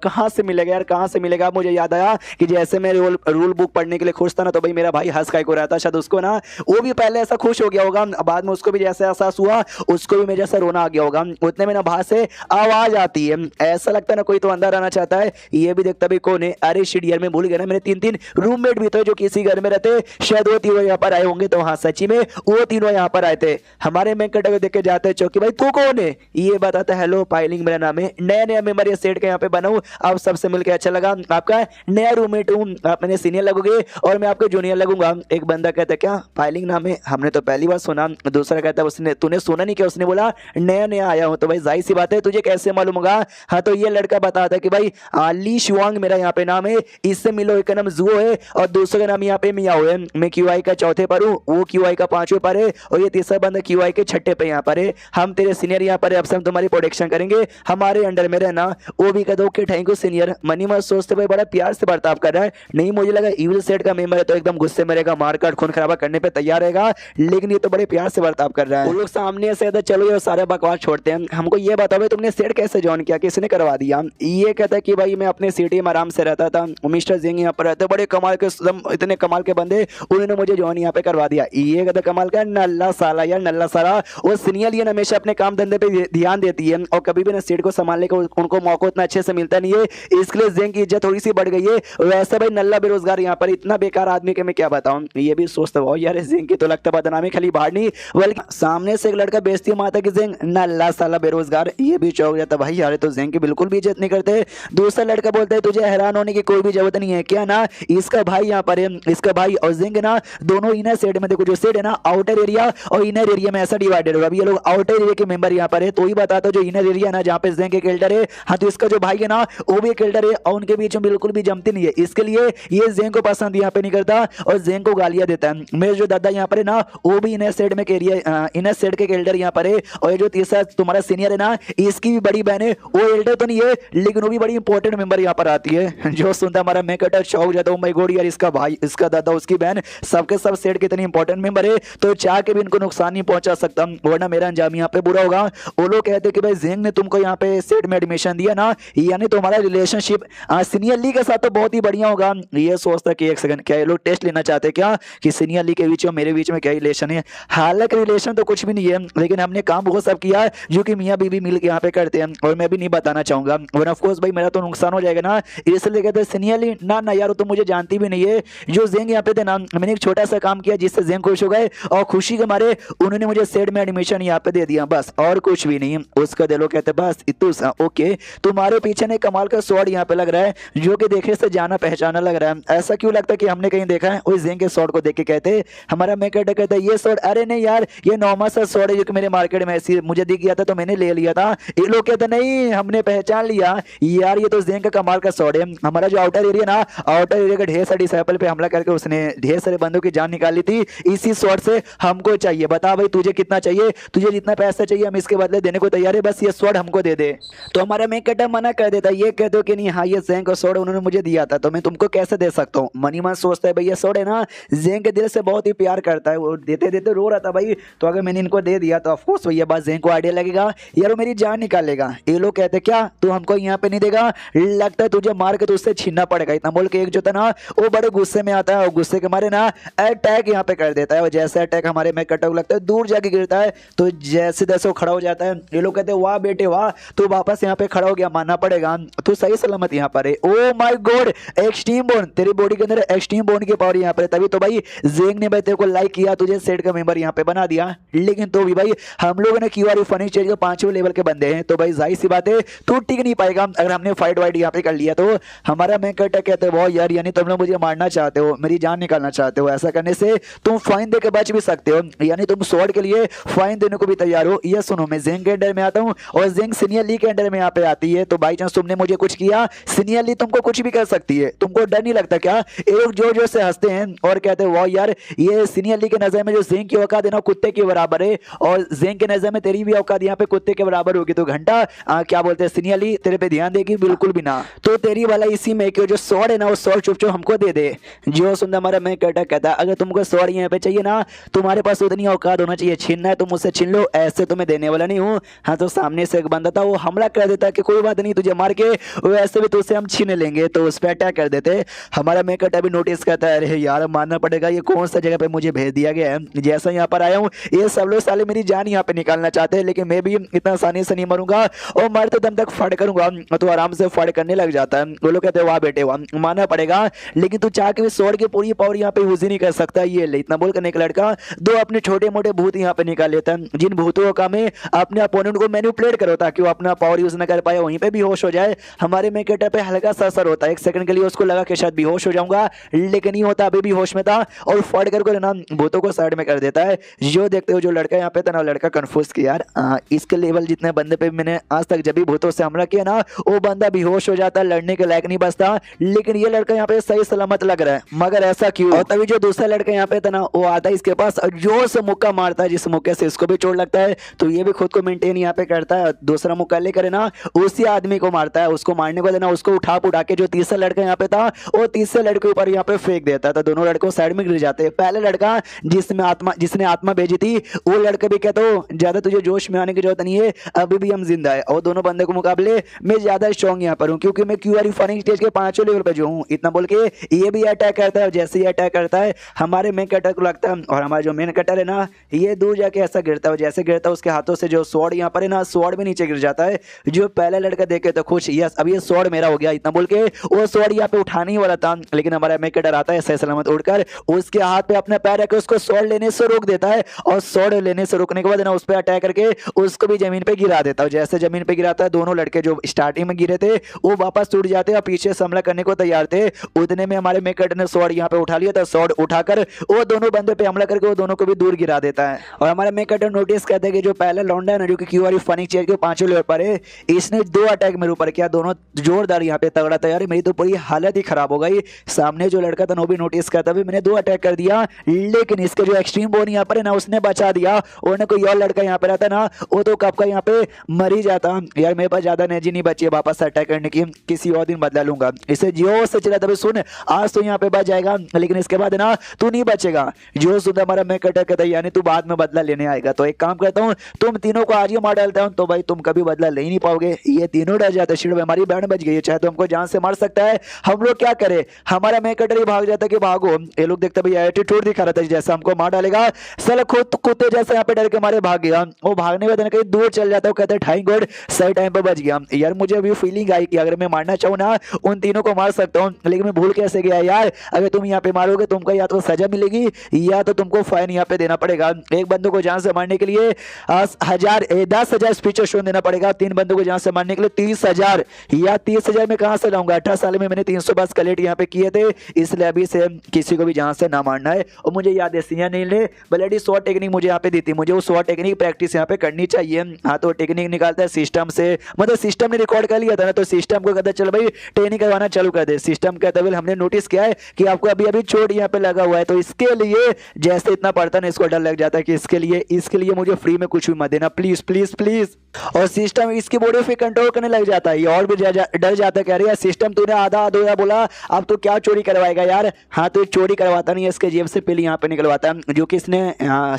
यार कहां से मिलेगा। मुझे याद आया कि जैसे मैं रूल बुक पढ़ने के लिए खुश था ना तो भाई मेरा भाई हंस काय को रहता, शायद उसको ना वो भी पहले ऐसा खुश हो गया होगा, बाद में उसको भी जैसे एहसास हुआ उसको भी मेरे जैसा रोना आ गया होगा। उतने में ना बाहर से आवाज आती है, ऐसा लगता है ना कोई तो अंदर आना चाहता है। ये भी देखता भी कौन है, अरे शिट में भूल गया ना मेरे 3 रूममेट भी थे जो किसी घर में रहते, शायद वो तीनों यहाँ पर आए होंगे। तो हाँ सच्ची में वो तीनों यहाँ पर आए थे। हमारे मेंकट को देख के जाते हैं चौकी भाई तू कौन है, ये बताता हेलो पाइलिंग मेरा नाम है, नया मेंबर ये सेट का यहाँ पे बना हूँ, आप सबसे मिलकर अच्छा लगा, आपका नया रूममेट हूँ, आप मेरे सीनियर लगोगे और मैं आपके जूनियर लगूंगा। एक बंदा कहता है क्या पाइलिंग नाम है, हमने तो पहली बार सुना। दूसरा कहता है उसने तूने सुना नहीं क्या उसने बोला नया नया आया हूँ। तो भाई जाहिर सी बात है तुझे कैसे मालूम होगा? हाँ तो ये लड़का बताता है कि भाई ली शुआंग मेरा यहाँ पे नाम है, इससे मिलो। एक का नाम जुओ है और दूसरे का नाम यहाँ पे मियाओ है। मैं क्यूआई का चौथे पर हूँ, वो क्यूआई का पांचवें पर है और ये तीसरा बंदा क्यूआई के छठे पे यहाँ पर है। हम तेरे सीनियर यहाँ पर है, अब से हम तुम्हारी प्रोटेक्शन करेंगे, हमारे अंडर में रहना। वो भी कहते okay thank you senior. Money मत सोचते भाई बड़ा प्यार से बर्ताव कर रहा है। नहीं मुझे लगा इविल सेट का मेंबर है तो एकदम गुस्से में रहेगा, मारकाट खून खराबा करने पे तैयार रहेगा, लेकिन ये तो बड़े प्यार से बर्ताव कर रहा है। वो लोग सामने से चलो ये सारे बकवास छोड़ते हैं, हमको ये बताओ भाई तुमने सेट कैसे ज्वाइन किया, किसने करवा दिया? ये कहता है कि भाई मैं अपने सिटी में आराम से रहता था, मिस्टर जिंग यहाँ पर रहते, बड़े कमाल के इतने कमाल के बंदे, उन्होंने मुझे ज्वाइन यहाँ पे करवा दिया। ये कहता कमाल का नल्ला साला यार, नल्ला साला। वो सीनियर ये हमेशा अपने काम धंधे पे ध्यान देती है और कभी भी ना सीट को संभालने का उनको मौका उतना अच्छे से मिलता नहीं है, इसके लिए जिंग की इज्जत थोड़ी सी बढ़ गई है। वैसे भाई नल्ला बेरोजगार यहाँ पर इतना बेकार आदमी के मैं क्या बताऊं। ये भी सोचता हूँ यार जिंग की तो लगता बदनामी खाली बाहर नहीं बल्कि सामने से एक लड़का बेइज्जती मारता कि जिंग नल्ला साला बेरोजगार, ये भी चौंक जाता भाई यार तो जिंग की बिल्कुल भी इज्जत नहीं करते। दूसरा लड़का बोलता है तुझे हैरान होने की कोई भी जरूरत नहीं है क्या ना, इसका भाई यहाँ पर है, इसका भाई और जिंग ना दोनों इनर सेट में, देखो जो सेट है ना आउटर एरिया और इनर एरिया में ऐसा डिवाइडेड होगा। अभी ये लोग आउटर एरिया के मेंबर यहाँ पर है, तो ही बताता जो इनर एरिया ना जहाँ पे जिंग एक एल्डर है, हाँ तो इसका जो भाई है ना वो भी एक एल्डर है और उनके बीच में बिल्कुल भी जमती नहीं है, इसके लिए ये जिंग को पसंद यहाँ पे नहीं करता और जिंग को गालियां देता है। मेरे जो दादा यहाँ पर है ना वो भी इनर सेट में एरिया इनर सेट के एल्डर यहाँ पर है और ये जो तीसरा तुम्हारा सीनियर है ना इसकी भी बड़ी बहन है, वो एल्डर तो नहीं है लेकिन वो भी बड़ी इंपॉर्टेंट मेंबर यहाँ पर आती है। जो सुनता हमारा मैं कटा चौक जाता हूँ, माय गॉड यार इसका भाई इसका दादा उसकी बहन सबके सब सेट के इतनी इंपॉर्टेंट मेंबर है तो चाह के भी इनको नुकसान नहीं पहुंचा सकता, वरना मेरा अंजाम यहाँ पे बुरा होगा। वो लोग कहते कि भाई जिंग ने तुमको यहाँ पे सेट में एडमिशन दिया ना, यानी तुम्हारा रिलेशनशिप सीनियर ली के साथ तो बहुत ही बढ़िया होगा। ये सोचता कि एक सेकंड क्या ये लोग टेस्ट लेना चाहते क्या कि सीनियर ली के बीच में मेरे बीच में क्या रिलेशन है? हालांकि रिलेशन तो कुछ भी नहीं है, लेकिन हमने काम वो सब किया जो कि मियाँ बीवी मिल के यहाँ पे करते हैं और मैं भी नहीं बताना चाहूंगा वरना ऑफ कोर्स भाई मेरा तो नुकसान हो जाएगा ना, इसलिए कहते सीनियर ली ना ना यार तो मुझे जानती भी नहीं है। जो जिंग यहाँ पे थे ना मैंने एक छोटा सा काम किया जिससे जिंग खुश हो गए और खुशी के मारे उन्होंने मुझे सेट में एडमिशन यहाँ पे दे दिया, बस और कुछ भी नहीं। उसका दिलो कहते बस इतना ओके। तुम्हारे पीछे ने कमाल का शॉट यहाँ पे लग रहा है जो कि देखने से जाना पहचाना लग रहा है, ऐसा क्यों लगता है कि हमने कहीं देखा है? उस जिंग के शॉट को देख के कहते हमारा मैं कहता ये शॉट, अरे नहीं यार ये नॉर्मल सा शॉट है जो कि मेरे मार्केट में ऐसी मुझे दिख गया था तो मैंने ले लिया था। ये लोग कहते नहीं हमने पहचान लिया यार ये तो जिंग का कमाल का शॉट है। हमारा जो आउटर एरिया ना आउटर एरिया का ढेर सारे डिसाइपल पे हमला करके उसने ढेर सारे बंदों की जान निकाली थी, इसी शॉट से हमको चाहिए। बता भाई तुझे कितना चाहिए, तुझे जितना पैसा चाहिए हम इसके बदले देने को तैयार है, बस ये शॉट हमको दे दे। तो हमारा मैं कटा मना कर देता, ये कह दो कि नहीं हाँ ये जिंग का शॉट उन्होंने मुझे दिया था तो मैं तुमको कैसे दे सकता हूँ। मनी मन सोचता है भाई ये शॉट है ना जिंग के दिल से बहुत ही प्यार करता है, वो देते देते रो रहा था भाई, तो अगर मैंने इनको दे दिया तो ऑफकोर्स भैया बात जिंग को आइडिया लगेगा यार वो मेरी जान निकालेगा। ये लोग कहते क्या तू हमको यहाँ पे नहीं देगा, लगता है तुझे मार के तुझसे छीनना पड़ेगा। इतना बोल के एक जो था ना वो बड़े गुस्से में आता है और गुस्से के मारे ना अटैक यहाँ पे कर देता है और जैसे अटैक हमारे में कटक लगता है दूर जाके गिरता है तो जैसे तैसे वो खड़ा हो जाता है। ये लोग कहते हैं वाह बेटे वाह तू वापस यहाँ पे खड़ा हो गया, मानना पड़ेगा तू सही सलामत यहाँ पर है। Oh my God extreme bone, तेरी बॉडी के अंदर एक्सट्रीम बोन की पावर यहाँ पर है, तभी तो भाई जिंग ने भाई तेरे को लाइक किया, तुझे सेट का मेंबर यहाँ पे बना दिया। लेकिन तो भी भाई हम लोगों ने क्यूआर फनी चेंज के 5वें लेवल के बंदे हैं तो भाई जाहिर सी बात है तू टिक नहीं पाएगा अगर हमने फाइट वाइट यहाँ पे कर लिया तो। हमारा मैं कहता कहते हो यार यानी तुम लोग मुझे मारना चाहते हो, मेरी जान निकालना चाहते हो, ऐसा करने से तुम फाइन दे के बच भी सकते हो, यानी तुम स्वॉर्ड के लिए फाइन देने को भी तैयार हो। ये सुनो मैं जिंग के अंडर में आता हूँ और जिंग सीनियर ली के अंडर में यहाँ पे आती है, तो बाई चांस तुमने मुझे कुछ किया सीनियर ली तुमको कुछ भी कर सकती है, तुमको डर नहीं लगता क्या? एक जोर जोर से हंसते हैं और कहते हैं वाह यार ये सीनियर ली के नजर में जो जिंग की औकात है ना कुत्ते के बराबर है और जिंग के नजर में तेरी भी औकात यहाँ पे कुत्ते के बराबर होगी, तो घंटा क्या बोलते हैं सीनियर ली तेरे पे ध्यान देगी? बिल्कुल भी ना। तो तेरी वाला इसी में जो स्वॉर्ड है ना वो स्वॉर्ड चुप चुप हमको दे दे। जो सुंदर हमारा मैं कहता अगर तुमको स्वॉर्ड यहाँ पे चाहिए ना तुम्हारे पास उतनी औकात होना चाहिए, छीनना है तुम मुझसे छीन लो, ऐसे तो मैं देने वाला नहीं हूँ। हाँ तो सामने से एक बंदा था वो हमला कर देता कि कोई बात नहीं तुझे मार के वैसे भी तुझसे हम छीन लेंगे, तो उस पर अटैक कर देते। हमारा मैं भी नोटिस करता है अरे यार मानना पड़ेगा ये कौन सा जगह पे मुझे भेज दिया गया है, जैसा यहाँ पर आया हूँ ये सब लोग साले मेरी जान यहाँ पे निकालना चाहते हैं, लेकिन मैं भी इतना आसानी से नहीं मरूंगा और मरते दम तक फाड़ करूंगा। तो आराम से फाड़ करने लग जाता है। वो लोग कहते हैं वाह बेटे वाह मानना पड़ेगा, लेकिन तू चाह के भी स्वॉर्ड की पूरी पावर यहाँ पे यूज ही नहीं कर सकता। ये ले इतना बोल करने का लड़का दो अपने छोटे मोटे भूत यहाँ पे निकाल लेता है, जिन भूतों का काम है अपने अपोनेंट को मैनिपुलेट करो ताकि वो अपना पावर यूज ना कर पाए, वहीं पे बेहोश हो जाए। हमारे मेकेटर पे हल्का सा असर होता है, एक सेकंड के लिए उसको लगा कि शायद बेहोश हो जाऊंगा, लेकिन नहीं होता, अभी भी होश में था और फाड़ कर ना भूतों को साइड में कर देता है। जो देखते हो जो लड़का यहाँ पे था ना लड़का लड़का कंफ्यूज किया यार इसके लेवल जितने बंदे पे मैंने आज तक जब भी भूतों से हमला किया ना वो बंदा बेहोश हो जाता, लड़ने के लायक नहीं बचता, लेकिन ये लड़का यहाँ पे सही सलामत लग रहा है, मगर ऐसा क्यों? और तभी जो दूसरा लड़का यहाँ पे था ना वो आता है इसके पास और जोर से मुक्का मारता है, जिस मुक्के से इसको भी चोट लगता है, तो ये भी खुद को मेंटेन यहाँ पे करता है। दूसरा मुक्का लेकर ना उसी आदमी को मारता है, उसको मारने के बाद ना उसको उठा के जो तीसरा लड़का यहाँ पे था वो तीसरे लड़के ऊपर यहाँ पे फेंक देता है, तो दोनों लड़कों साइड में गिर जाते हैं। पहले लड़का जिसने आत्मा भेजी थी वो लड़का भी कहता हो ज्यादा तुझे जोश में आने की जरूरत नहीं है, अभी भी हम जिंदा है, और दोनों बंदे के मुकाबले मैं ज्यादा स्ट्रॉन्ग यहाँ पर हूँ क्योंकि मैं क्यूआर रिफाइनिंग स्टेज के 5वें लेवल पे जो हूँ। इतना बोल के ये भी अटैक करता है, और जैसे ही अटैक करता है हमारे मेन कटर को लगता है, और हमारा जो मेन कटर है ना ये दूर जाके ऐसा गिरता है, जैसे गिरता है उसके हाथों से जो स्वॉर्ड यहाँ पर है ना स्वॉर्ड भी नीचे गिर जाता है। जो पहला लड़का देखे तो खुश, यस अब ये स्वॉर्ड मेरा हो गया, इतना बोल के वो स्वॉर्ड यहाँ पे उठाने ही वाला था, लेकिन हमारा मेन कटर आता है सही सलामत उड़कर उसके हाथ पे अपना पैर रखकर उसको स्वॉर्ड लेने से रोक देता है, और स्वॉर्ड लेने से रोकने के बाद ना उस पर अटैक करके उसको भी जमीन पे गिरा देता है। जैसे जमीन पे गिराता है दोनों लड़के जो स्टार्टिंग में गिरे थे वो वापस टूट जाते हैं और पीछे से हमला करने को तैयार थे। उतने में हमारे मेन कटर ने स्वॉर्ड यहाँ पे उठा लिया था, स्वॉर्ड उठाकर वो दोनों बंदे पे हमला करके वो दोनों को भी दूर गिरा देता है। और हमारे मेन कटर नोटिस करते हैं कि जो पहला लौंडा है ना जो कि क्यूआर फनी चेयर के 5वें लेवल पर है, इसने 2 अटैक मेरे ऊपर किया, दोनों जोरदार यहाँ पे तगड़ा तैयार, मेरी तो पूरी हालत ही खराब हो गई। सामने जो लड़का था वो भी नोटिस करता भी मैंने 2 अटैक कर दिया, लेकिन इसके जो एक्सट्रीम बोन यहाँ पर है ना उसने बचा दिया, और कोई और लड़का यहाँ पे रहता ना वो तो कब का यहाँ पे मर ही जाता। यार मेरे पास ज्यादा एनर्जी नहीं बची है वापस अटैक करने की, किसी और दिन बदला लूंगा। इसे जियो से चला तभी सुन आज तो यहाँ पे बच जाएगा, लेकिन इसके बाद ना तू नहीं बचेगा। जो सुन हमारा मैं कटर कहता यानी तू बाद में बदला लेने आएगा, तो एक काम करता हूँ तुम तीनों को आज ही मार डालता हूँ, तो भाई तुम कभी बदला ले ही नहीं पाओगे। ये तीनों डर जाते, शिट हमारी बैंड बच गई है, चाहे तो हमको जान से मार सकता है, हम लोग क्या करें। हमारा मैं कटर ही भाग जाता कि भागो, ये लोग देखते भाई एटीट्यूड दिखा रहा था जैसा हमको मार डालेगा, साला खुद कुत्ते जैसे यहाँ पे डर के मारे भाग गया। वो भागने के बाद कहीं दूर चल जाता है, कहते थैंक गॉड सही टाइम पे बच गया। यार मुझे अभी फीलिंग आई कि अगर मैं मारना चाहूँ ना उन तीनों को मार सकता हूँ, लेकिन मैं भूल कैसे गया यार। अगर तुम यहाँ पे मारोगे तुमको या तो सजा मिलेगी या तो तुमको फाइन यहाँ पे देना पड़ेगा। एक बंदों को जान से मारने के लिए 10,000 स्पीचर शो देना पड़ेगा, 3 बंदों को जान से मारने के लिए 30,000, या 30,000 में कहां से लाऊंगा। 18 साल में मैंने 300 बस कलेक्ट यहाँ पे किए थे, इसलिए अभी से किसी को भी जान से ना मारना है। और मुझे याद है सिया नहीं ले ब्लडी शॉर्ट टेक्निक मुझे यहाँ पे दी थी, मुझे वो शॉर्ट टेक्निक प्रैक्टिस यहाँ पे करनी चाहिए। हाँ तो टेक्निक निकालता है सिस्टम से, मतलब सिस्टम ने रिकॉर्ड कर लिया था ना, तो सिस्टम को कहता है चल भाई ट्रेनिंग करवाना चालू कर दे। सिस्टम कहता है हमने नोटिस किया है कि आपको अभी अभी चोट यहाँ पे लगा हुआ है, तो इसके लिए जैसे इतना पड़ता ना इसको डर लग जाता है कि इसके लिए मुझे फ्री में कुछ भी मत देना प्लीज प्लीज प्लीज। और सिस्टम इसकी बॉडी पे कंट्रोल करने लग जाता है, ये और भी डर जाता है, कह रही है सिस्टम तूने आधा अधूरा बोला, अब तो क्या चोरी करवाएगा यार। हाँ तो चोरी करवाता नहीं है, इसके जेब से पिल यहाँ पे निकलवाता है, जो कि इसने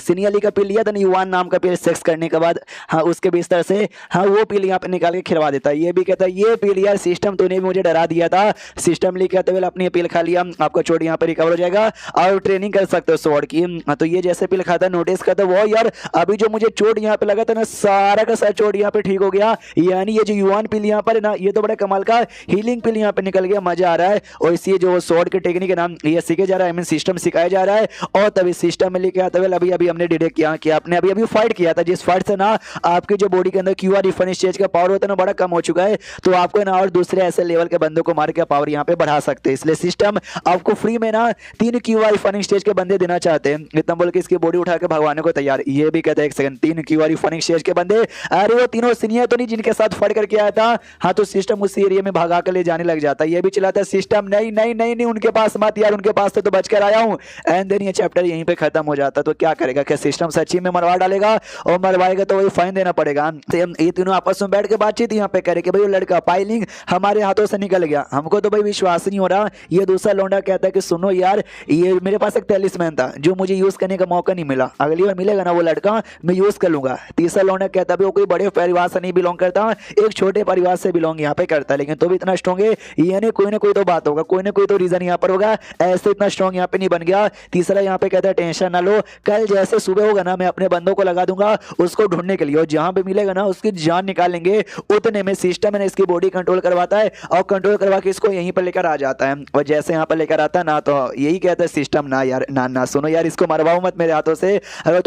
सिनी अली का पिल लिया था ना युवान नाम का पिल सेक्स करने के बाद, हाँ उसके बिस्तर से हाँ वो पिल यहाँ पे निकाल के खिलवा देता है। ये भी कहता है ये पिल यार सिस्टम तूने भी मुझे डरा दिया था, सिस्टम लिख कहते हुए अपनी पिल खा लिया, आपका चोट यहाँ पे रिकवर हो जाएगा और ट्रेनिंग कर सकते हो स्वॉर्ड की। तो ये जैसे पिल खाता नोटिस करता वो यार अभी जो मुझे चोट यहाँ पे लगा था ना सारा का सारा चोट यहाँ पे ठीक हो गया, यानी ये जो युवान पिल यहाँ पर है ना ये तो बड़ा कमाल का हीलिंग पिल यहाँ पे निकल गया, मजा आ रहा है। और इसी जो स्वॉर्ड के टेक्निक का नाम ये सीखे जा रहा है, आई मीन सिस्टम सिखाया जा रहा है। और तभी सिस्टम में लेके आते हुए अभी अभी हमने डिटेक्ट किया कि आपने अभी अभी फाइट किया था, जिस फाइट से ना आपकी जो बॉडी के अंदर क्यूआर रिफाइनिंग स्टेज का पावर होता है ना बड़ा कम हो चुका है, तो आपको ना और दूसरे ऐसे लेवल के बंदों को मार के पावर यहाँ पे बढ़ा सकते हैं। इसलिए सिस्टम आपको फ्री में ना 3 क्यूआर रिफाइनिंग स्टेज के बंदे देना चाहते हैं। इतना बोल के इसकी बॉडी उठा के भगवाने को तैयार, ये भी कहते हैं 1 सेकंड 3 क्यूआर रिफाइनिंग स्टेज के बंदे, अरे वो तीनों सीनियर तो नहीं जिनके साथ फाइट करके आया था। हाँ तो सिस्टम उस एरिया में भगा कर ले जाने लग जाता है, ये भी चलाता है सिस्टम नहीं नहीं नहीं नहीं उनके पास मत यार, उनके पास तो बच कर आया हूँ। एंड देन ये चैप्टर यहीं पे खत्म हो जाता है। तो क्या करेगा, क्या सिस्टम सच्ची में मरवा डालेगा, और मरवाएगा तो वही फाइन देना पड़ेगा। ये तीनों आपस में बैठ के बातचीत यहाँ पे करे कि भाई वो लड़का पाइलिंग हमारे हाथों से निकल गया, हमको तो भाई विश्वास नहीं हो रहा। ये दूसरा लौंडा कहता है कि सुनो यार ये मेरे पास एक टैलिस्मैन था जो मुझे यूज करने का मौका नहीं मिला, अगली बार मिलेगा ना वो लड़का मैं यूज कर लूंगा। तीसरा लौंडा कहता है वो कोई बड़े परिवार से नहीं बिलोंग करता, एक छोटे परिवार से बिलोंग यहाँ पे करता है, लेकिन तो भी इतना स्ट्रॉन्ग है, यानी कोई ना कोई तो बात होगा, कोई ना कोई तो रीजन यहाँ पर होगा, ऐसे इतना स्ट्रॉन्ग यहाँ पे नहीं बन गया। तीसरा यहाँ पे कहता है टेंशन ना लो, कल जैसे सुबह होगा ना मैं अपने बंदों को लगा दूंगा उसको ढूंढने के लिए, और जहां पे मिलेगा ना उसकी जान निकाल लेंगे। उतने में सिस्टम है इसकी बॉडी कंट्रोल करवाता है, और कंट्रोल करवा के इसको यहीं पर लेकर आ जाता है। और जैसे यहाँ पर लेकर आता है ना तो यही कहता है सिस्टम ना यार ना सुनो यार इसको मरवाओ मत मेरे हाथों से, अगर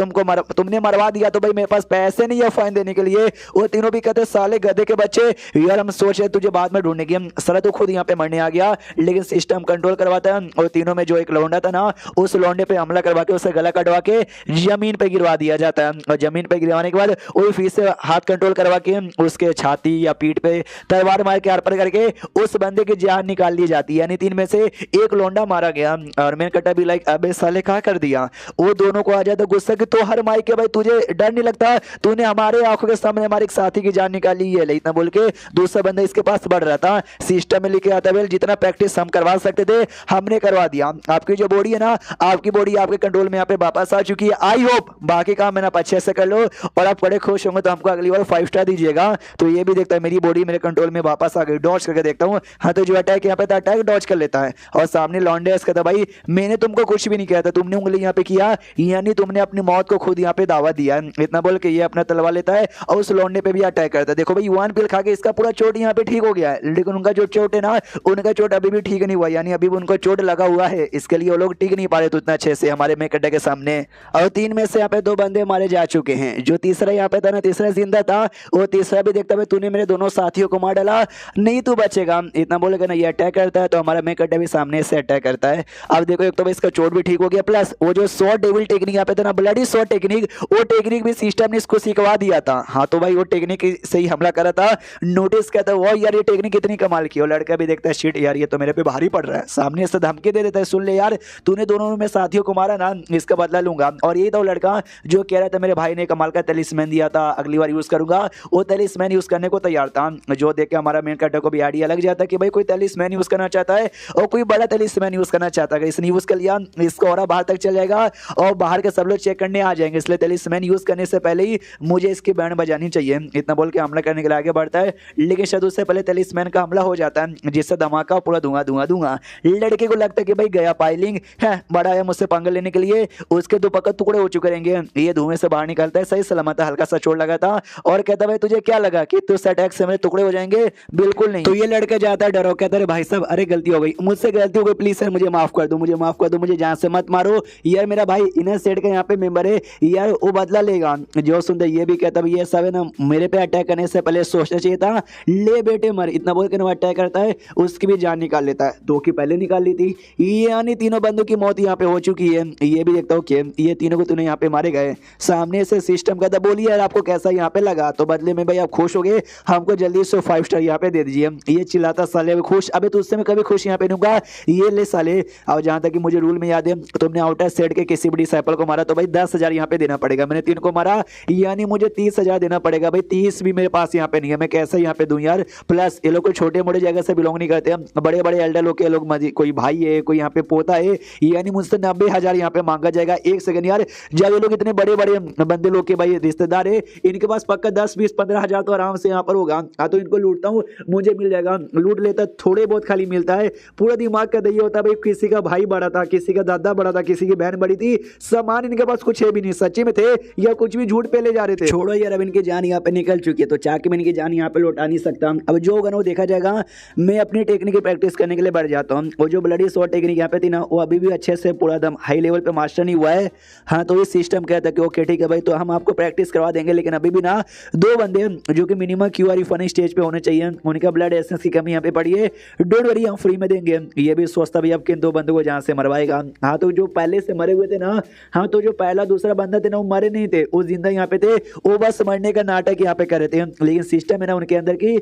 तुमने मरवा दिया तो भाई मेरे पास पैसे नहीं है फाइन देने के लिए। वो तीनों भी कहते साले गधे के बच्चे, यार हम सोच रहे तुझे बाद में ढूंढने की, सर तो खुद यहाँ पे मरने आ गया, लेकिन सिस्टम कंट्रोल करवाता है। और तीनों में जो एक लौंडा था ना उस लौंडे पे हमला करवा के उसे गला कटवा के जमीन पे गिरवा दिया जाता है और जमीन पे गिरवाने के बाद वही फिर से हाथ कंट्रोल करवा के उसके छाती या पीठ पे तलवार मार के आर पार करके उस बंदे की जान निकाल ली जाती है। यानी 3 में से एक लोंडा मारा गया और मेन कट्टा भी लाइक अबे साले क्या कर दिया। वो दोनों को आ जाता गुस्सा कि तो हर माई के भाई तुझे डर नहीं लगता, तूने हमारे आंखों के सामने हमारे एक साथी की जान निकाली है। इतना बोल के दूसरा बंदा इसके पास बढ़ रहा था। सिस्टम में लिखे आता है जितना प्रैक्टिस हम करवा सकते थे हमने करवा दिया। आपकी जो बॉडी है ना, आपकी बॉडी आपके कंट्रोल में यहाँ पे वापस आ चुकी है। आई होप बाकी काम मैंने आप अच्छे से कर लो और आप बड़े खुश होंगे तो हमको अगली बार 5 स्टार दीजिएगा। तो ये भी देखता है मेरी बॉडी मेरे कंट्रोल में वापस आ गई। डॉज करके देखता हूँ, हाँ तो जो अटैक यहाँ पे था अटैक डॉज कर लेता है। और सामने लॉन्डे इसका था भाई मैंने तुमको कुछ भी नहीं किया था, तुमने उंगली यहाँ पे किया यानी तुमने अपनी मौत को खुद यहाँ पे दावा दिया। इतना बोल के ये अपना तलवार लेता है और उस लॉन्डे पे भी अटैक करता है। देखो भाई वन पिल खा के इसका पूरा चोट यहाँ पे ठीक हो गया है, लेकिन उनका जो चोट है ना उनका चोट अभी भी ठीक नहीं हुआ, यानी अभी भी उनको चोट लगा हुआ है। इसके लिए वो लोग टिक नहीं पा रहे तो इतना अच्छे से हमारे मेक अड्डे के सामने। और 3 में से यहाँ पे 2 बंदे मारे जा चुके हैं। जो तीसरा यहाँ पे था ना, तीसरा जिंदा था, वो तीसरा भी देखता है तूने मेरे दोनों साथियों को मार डाला, नहीं तू बचेगा। इतना बोलेगा ना ये अटैक करता है तो हमारा मेक अड्डा भी सामने से अटैक करता है। अब देखो एक तो भाई इसका चोट भी ठीक हो गया, प्लस वो जो शॉट डेविल टेक्निक यहाँ पे था ना, ब्लडी शॉट टेक्निक, वो टेक्निक भी सिस्टम ने इसको सिखवा दिया था। हाँ तो भाई वो टेक्निक से ही हमला करा था। नोटिस कहता है वो यार ये टेक्निक कितनी कमाल की। वो लड़का भी देखता है शिट यार ये तो मेरे पे भारी पड़ रहा है, सामने से धमकी दे देता है सुन ले यार तूने दोनों में साथियों को मारा ना, इसका बदला लूंगा। और ये तो लड़का जो कह रहा था मेरे भाई ने कमाल का तलिस्मैन दिया था अगली बार यूज करूंगा, वो तलिस्मैन यूज करने को तैयार था। जो देख के हमारा मेन कट्टर को भी आइडिया लग जाता है कि भाई कोई तलिस्मैन यूज करना चाहता है और कोई बड़ा तलिस्मैन यूज करना चाहता है। इसने यूज कर लिया, इसका और बाहर तक चल जाएगा और बाहर के सब लोग चेक करने आ जाएंगे, इसलिए तलिस्मैन यूज करने से पहले ही मुझे इसकी बैंड बजानी चाहिए। इतना बोल के हमला करने के लिए आगे बढ़ता है, लेकिन शायद उससे पहले तलिस्मैन का हमला हो जाता है जिससे धमाका पूरा धुआं धुआं धुआं। लड़के को लगता है कि भाई गया पाइलिंग है, बड़ा है मुझसे पंगा लेने के लिए, उसके 2 पक्का टुकड़े हो चुके रहेंगे। ये धुएं से बाहर निकलता है, सही सलामत हल्का सा चोट लगा था और कहता भाई तुझे क्या लगा कि तू अटैक से मेरे टुकड़े हो जाएंगे, बिल्कुल नहीं। तो ये लड़का जाता है डरो, कहता है भाई साहब अरे गलती हो गई, मुझसे गलती हो गई, प्लीज सर मुझे माफ कर दो, मुझे माफ कर दो, मुझे जान से मत मारो यार, मेरा भाई इनर सेट का यहाँ पे मेंबर है यार, वो बदला लेगा। जो सुनते ये भी कहता ये सब है ना मेरे पे अटैक करने से पहले सोचना चाहिए था, ले बेटे मर। इतना बोल के अटैक करता है, उसकी भी जान निकाल लेता है, 2 की पहले निकाल ली थी। यानी तीनों बंदों की मौत यहाँ पे हो चुकी है। ये भी देखता हूँ कि ये तीनों को तूने यहाँ पे मारे गए। सामने से सिस्टम का था बोलिए यार आपको कैसा यहाँ पे लगा, तो बदले में भाई आप खुश हो गए, हमको जल्दी से 5 स्टार यहाँ पे दे दीजिए। ये चिल्लाता साले खुश, अबे तुझसे मैं कभी खुश यहाँ पे दूंगा, ये ले साले। और जहाँ तक कि मुझे रूल में याद है तुमने आउटर सेट के किसी भी डिसाइपल को मारा तो भाई 10,000 यहाँ पे देना पड़ेगा। मैंने 3 को मारा यानी मुझे 30,000 देना पड़ेगा। भाई 30 भी मेरे पास यहाँ पे नहीं है, मैं कैसे यहाँ पे दूं यार। प्लस ये लोग कोई छोटे मोटे जगह से बिलोंग नहीं करते, बड़े बड़े एल्डर लोग के लोग, कोई भाई है कोई यहाँ पे पोता है, यानी मुझसे 90,000 यहाँ पे मांगा जाएगा। एक सेकंड यार, जब ये लोग इतने बड़े बड़े बंदे लोग के भाई रिश्तेदार है, इनके पास पक्का 10, 20, 15,000 तो आराम से यहाँ पर होगा। हाँ तो इनको लूटता हूँ, मुझे मिल जाएगा। लूट लेता थोड़े बहुत खाली मिलता है, पूरा दिमाग का दही होता है भाई किसी का भाई बड़ा था, किसी का दादा बड़ा था, किसी की बहन बड़ी थी, सामान इनके पास कुछ है भी नहीं, सच्ची में थे या कुछ भी झूठ पे ले जा रहे थे। छोड़ो यार अब इनकी जान यहाँ पे निकल चुकी है तो चाके में इनकी जान यहाँ पे लौटा नहीं सकता। अब जो होगा ना वो देखा जाएगा। मैं अपनी टेक्निक की प्रैक्टिस करने के लिए बढ़ जाता हूँ। वो जो ब्लडी शॉट टेक्निक यहाँ पे थी ना वो अभी भी अच्छे से पूरा दम हाई लेवल पे मास्टर नहीं हुआ है। हाँ तो इस सिस्टम कहता है कि ओके ठीक है भाई तो हम आपको प्रैक्टिस करवा देंगे, लेकिन अभी भी ना 2 बंदे जो कि मिनिमम क्यूआर फनी स्टेज पे होने चाहिए, उनका ब्लड एसेंस की कमी यहाँ पे पड़ी है। डोंट वरी हम फ्री में देंगे। ये भी सोचता भाई अब किन 2 बंदों को जहाँ से मरवाएगा। हाँ तो जो पहले से मरे हुए थे ना, हाँ तो जो पहला दूसरा बंदा थे ना वो मरे नहीं थे, वो जिंदा यहाँ पे थे, वो बस मरने का नाटक यहाँ पे कर रहे थे। लेकिन सिस्टम है ना उनके अंदर की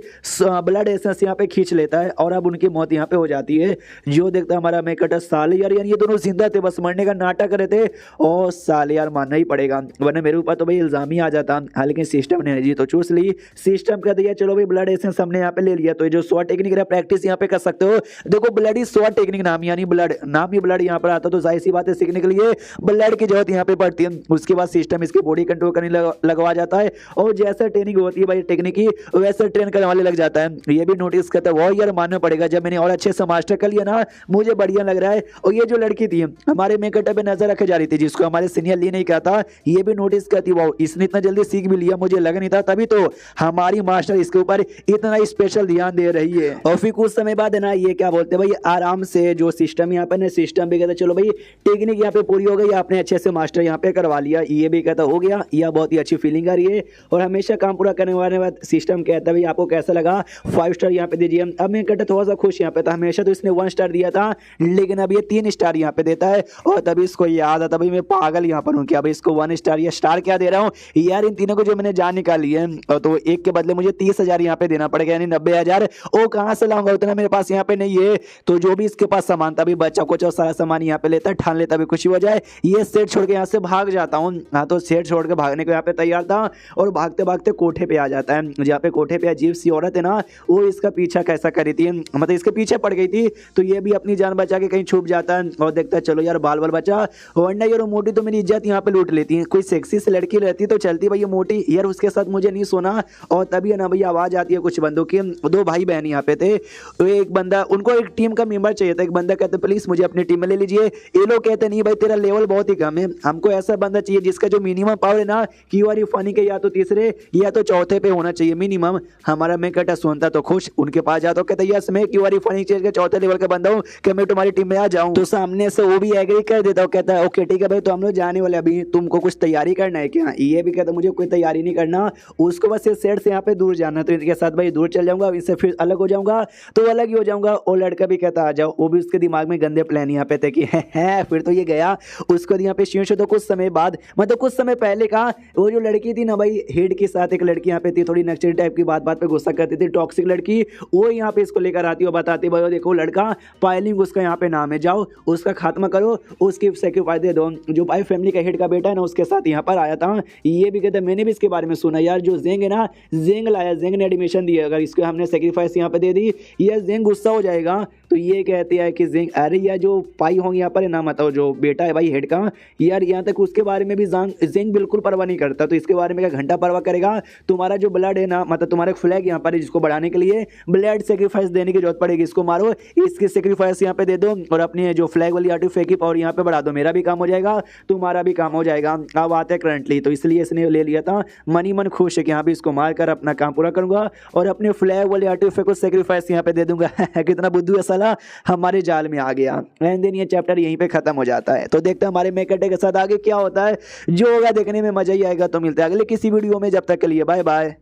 ब्लड एसेंस यहाँ पे खींच लेता है और अब उनकी मौत यहाँ पे हो जाती है। जो देखता हमारा मैं कटा साले यार ये दोनों जिंदा थे, बस मरने का नाटक कर रहे थे और साले यार मानना ही पड़ेगा वरना मेरे ऊपर तो भाई इल्जाम ही आ जाता। हाँ लेकिन सिस्टम ने जी तो चूस ली। सिस्टम कह दिया चलो भाई ब्लड एसेंस हमने यहाँ पे ले लिया, तो जो शॉट टेक्निक प्रैक्टिस यहाँ पे कर सकते हो। देखो ब्लड ही शॉट टेक्निक नाम, यानी ब्लड नाम ही ब्लड यहाँ पर आता तो जाहिर सी बात है सीखने के लिए ब्लड की जरूरत यहाँ पे पड़ती है। उसके बाद सिस्टम इसकी बॉडी कंट्रोल करने लगवा जाता है और जैसा ट्रेनिंग होती है भाई टेक्निक की वैसा ट्रेन करने वाले लग जाता है। ये भी नोटिस करता है वो यार मानना पड़ेगा, जब मैंने और अच्छे से मास्टर कर लिया ना मुझे बढ़िया लग रहा है। और ये जो लड़की थी हमारे मेकअप पे नजर रखे जा रही थी, जिसको हमारे सीनियर ली नहीं कहता, ये भी नोटिस करती वो इसने इतना जल्दी सीख भी लिया, मुझे लग नहीं था, तभी तो हमारी मास्टर इसके ऊपर इतना स्पेशल ध्यान दे रही है। और फिर कुछ समय बाद है ना ये क्या बोलते भाई आराम से जो सिस्टम यहाँ पे ना सिस्टम भी कहता चलो भाई टेक्निक यहाँ पे पूरी हो गई, आपने अच्छे से मास्टर यहाँ पे करवा लिया, ये भी कहता हो गया, यह बहुत ही अच्छी फीलिंग आ रही है। और हमेशा काम पूरा करने वाले बाद सिस्टम कहता भाई आपको कैसा लगा 5 स्टार यहाँ पे दीजिए। अब मैं कहता थोड़ा सा खुश यहाँ पे था, हमेशा तो इसने 1 स्टार दिया था लेकिन अब ये 3 स्टार यहाँ पे देता है। और तभी इसको याद आता भाई मैं पागल यहाँ पर हूँ क्या भाई इसको 1 स्टार। ये स्टार क्या दे रहा हूँ यार, इन तीनों को जो मैंने जान निकाली है तो एक के बदले मुझे 30,000 यहाँ पे देना पड़ेगा, यानी 90,000। ओ कहाँ से लाऊंगा, उतना मेरे पास यहाँ पे नहीं है। तो जो भी इसके पास सामान था भी बच्चा कुछ और सारा सामान यहाँ पे लेता, ठान लेता भी कुछ ही हो जाए, ये सेट छोड़ के यहाँ से भाग जाता हूँ। हाँ तो सेट छोड़ के भागने को यहाँ पे तैयार था और भागते भागते कोठे पे आ जाता है। जहाँ पे कोठे पे अजीब सी औरत है ना, वो इसका पीछा कैसा करी थी, मतलब इसके पीछे पड़ गई थी। तो ये भी अपनी जान बचा के कहीं छुप जाता है और देखता है चलो यार बाल बाल बचा, वरना यार मोटी तो मेरी इज्जत यहाँ पे लूट लेती है। कोई सेक्सी सी लड़की रहती तो चलती भाई, ये मोटी यार उसके साथ मुझे नहीं सोना। और तभी है ना भैया आवाज आती है कुछ बंदों की, दो भाई बहन यहाँ पे थे। तो एक बंदा, उनको एक टीम का मेंबर चाहिए था, एक बंदा कहते प्लीज मुझे अपनी टीम में ले लीजिए। ये लोग कहते नहीं भाई तेरा लेवल बहुत ही कम है, हमको ऐसा बंदा चाहिए जिसका जो मिनिमम पावर है ना क्यू आर फनी के या तो तीसरे या तो चौथे पे होना चाहिए मिनिमम। हमारा मैं कहता सुनता तो खुश, उनके पास जाता कहता यस मैं क्यू आर फनी के चौथे लेवल का बंदा हूँ कि मैं तुम्हारी टीम में आ जाऊँ। तो सामने से वो भी एग्री कर देता हूँ, कहता है ओके ठीक है भाई तो हम लोग जाने वाले, अभी तुमको कुछ तैयारी करना है क्या। ये भी कहता मुझे कोई तैयारी नहीं करना, उसको बस इस सेट से यहाँ पे दूर जाना। तो इनके साथ भाई दूर चल जाऊंगा, इससे फिर अलग हो जाऊंगा तो अलग ही हो जाऊंगा। और लड़का भी कहता आ जाओ, वो भी उसके दिमाग में गंदे प्लान यहाँ पे थे कि है फिर तो ये गया। उसको यहाँ पे शीर्ष तो कुछ समय बाद, मतलब कुछ समय पहले का, वो जो लड़की थी ना भाई हेड के साथ, एक लड़की यहाँ पे थी थोड़ी नक्सली टाइप की, बात बात पे गुस्सा करती थी, टॉक्सिक लड़की, वो यहाँ पे इसको लेकर आती है और बताती भाई देखो लड़का पायलिंग उसका यहाँ पे नाम है, जाओ उसका खात्मा करो, उसकी सेक्रीफाइस दे दो। जो भाई फैमिली का हेड का बेटा है ना उसके साथ यहाँ पर आया था। ये भी कहता मैंने भी इसके बारे में सुना यार, जो जेंग है ना, जेंग लाया, जेंग ने एडमिशन दिया, अगर इसको हमने सेक्रीफाइस यहाँ पे दे दी ये जेंग गुस्सा हो जाएगा। तो ये कहती है कि जेंग, अरे यार जो पाई होंगे यहाँ पर है ना, मतलब जो बेटा है भाई हेड का यार, यहाँ तक उसके बारे में भी जेंग बिल्कुल परवाह नहीं करता। तो इसके बारे में क्या घंटा परवाह करेगा, तुम्हारा जो ब्लड है ना, मतलब तुम्हारा फ्लैग यहाँ पर है जिसको बढ़ाने के लिए ब्लड सेक्रीफाइस देने की जरूरत पड़ेगी, इसको मारो, इसकी सेक्रीफाइस यहाँ पे दे दो और अपनी जो फ्लैग वाली आर्टिफैक्ट की पावर यहाँ पे बढ़ा दो, मेरा भी काम हो जाएगा तुम्हारा भी काम हो जाएगा। अब आते हैं करंटली, तो इसलिए इसने ले लिया था, मनी मन खुश है कि यहाँ भी इसको मार कर अपना काम पूरा करूंगा और अपने फ्लैग वाले आर्टिफैक्ट को सेक्रीफाइस यहाँ पे दे दूंगा। कितना बुद्धू है साला, हमारे जाल में आ गया। एंड देन ये चैप्टर यहीं पे खत्म हो जाता है। तो देखते हैं हमारे मेकटे के साथ आगे क्या होता है, जो होगा देखने में मजा ही आएगा। तो मिलते हैं अगले किसी वीडियो में, जब तक के लिए बाय बाय।